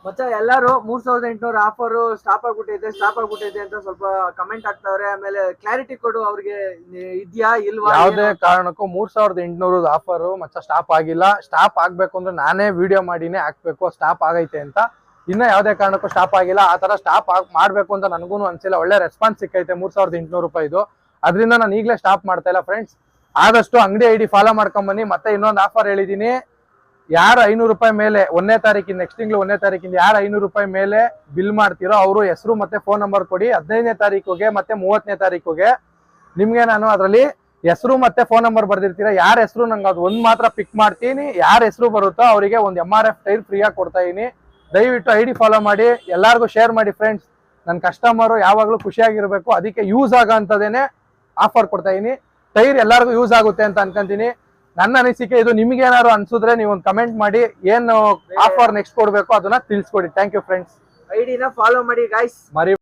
ಮತ್ತೆ ಎಲ್ಲರೂ 3800 offer stop ಆಗ್ಬಿಟ್ಟೈತೆ ಅಂತ ಸ್ವಲ್ಪ ಕಮೆಂಟ್ ಆಗ್ತಾವ್ರೆ. ಆಮೇಲೆ ಕ್ಲಾರಿಟಿ ಕೊಡು ಅವ್ರಿಗೆ, ಇದ್ಯಾ ಇಲ್ವಾ? ಯಾವ್ದೇ ಕಾರಣಕ್ಕೂ 3800 ಆಫರ್ ಮತ್ತೆ ಸ್ಟಾಪ್ ಆಗಿಲ್ಲ. ಸ್ಟಾಪ್ ಆಗ್ಬೇಕು ಅಂದ್ರೆ ನಾನೇ ವಿಡಿಯೋ ಮಾಡಿನೇ ಹಾಕ್ಬೇಕು ಸ್ಟಾಪ್ ಆಗೈತೆ ಅಂತ. ಇನ್ನ ಯಾವ್ದೇ ಕಾರಣಕ್ಕೂ ಸ್ಟಾಪ್ ಆಗಿಲ್ಲ. ಆ ತರ ಸ್ಟಾಪ್ ಮಾಡ್ಬೇಕು ಅಂತ ನನಗೂ ಅನ್ಸಿಲ್ಲ. ಒಳ್ಳೆ ರೆಸ್ಪಾನ್ಸ್ ಸಿಕ್ಕೈತೆ 3800 ರೂಪಾಯಿದು. ಅದರಿಂದ ನಾನು ಈಗಲೇ ಸ್ಟಾಪ್ ಮಾಡ್ತಾ ಇಲ್ಲ ಫ್ರೆಂಡ್ಸ್. ಆದಷ್ಟು ಅಂಗಡಿ ಐಡಿ ಫಾಲೋ ಮಾಡ್ಕೊಂಡ್ ಬನ್ನಿ. ಮತ್ತೆ ಇನ್ನೊಂದು ಆಫರ್ ಹೇಳಿದೀನಿ, ಯಾರು 500 ರೂಪಾಯಿ ಮೇಲೆ 1ನೇ ತಾರೀಕಿಂದ ನೆಕ್ಸ್ಟ್ ತಿಂಗಳು 1ನೇ ತಾರೀಕಿಂದ ಯಾರು 500 ರೂಪಾಯಿ ಮೇಲೆ ಬಿಲ್ ಮಾಡ್ತೀರೋ ಅವರು ಹೆಸರು ಮತ್ತೆ ಫೋನ್ ನಂಬರ್ ಕೊಡಿ. 15ನೇ ತಾರೀಕಿಗೆ ಮತ್ತೆ 30ನೇ ತಾರೀಕಿಗೆ ನಿಮ್ಗೆ ನಾನು ಅದರಲ್ಲಿ ಹೆಸರು ಮತ್ತೆ ಫೋನ್ ನಂಬರ್ ಬರ್ದಿರ್ತೀರಾ. ಯಾರ ಹೆಸರು ನಂಗೆ ಅದು ಒಂದ್ ಮಾತ್ರ ಪಿಕ್ ಮಾಡ್ತೀನಿ. ಯಾರ ಹೆಸರು ಬರುತ್ತೋ ಅವರಿಗೆ ಒಂದು MRF ಟೈರ್ ಫ್ರೀ ಆಗಿ ಕೊಡ್ತಾ ಇದೀನಿ. ದಯವಿಟ್ಟು ಐಡಿ ಫಾಲೋ ಮಾಡಿ, ಎಲ್ಲಾರ್ಗು ಶೇರ್ ಮಾಡಿ ಫ್ರೆಂಡ್ಸ್. ನನ್ನ ಕಸ್ಟಮರು ಯಾವಾಗ್ಲೂ ಖುಷಿಯಾಗಿರ್ಬೇಕು, ಅದಕ್ಕೆ ಯೂಸ್ ಆಗಂತದೇನೆ ಆಫರ್ ಕೊಡ್ತಾ ಇದೀನಿ. ಟೈರ್ ಎಲ್ಲಾರ್ಗು ಯೂಸ್ ಆಗುತ್ತೆ ಅಂತ ಅನ್ಕೊಂತೀನಿ. ನನ್ನ ಅನಿಸಿಕೆ ಇದು. ನಿಮ್ಗೆ ಏನಾದ್ರು ಅನ್ಸಿದ್ರೆ ನೀವು ಒಂದು ಕಮೆಂಟ್ ಮಾಡಿ, ಏನು ಆಫರ್ ನೆಕ್ಸ್ಟ್ ಕೊಡ್ಬೇಕು ಅದನ್ನ ತಿಳಿಸ್ಕೊಡಿ. Thank you friends. ಐಡಿನ ಫಾಲೋ ಮಾಡಿ ಗೈಸ್. ಮರಿ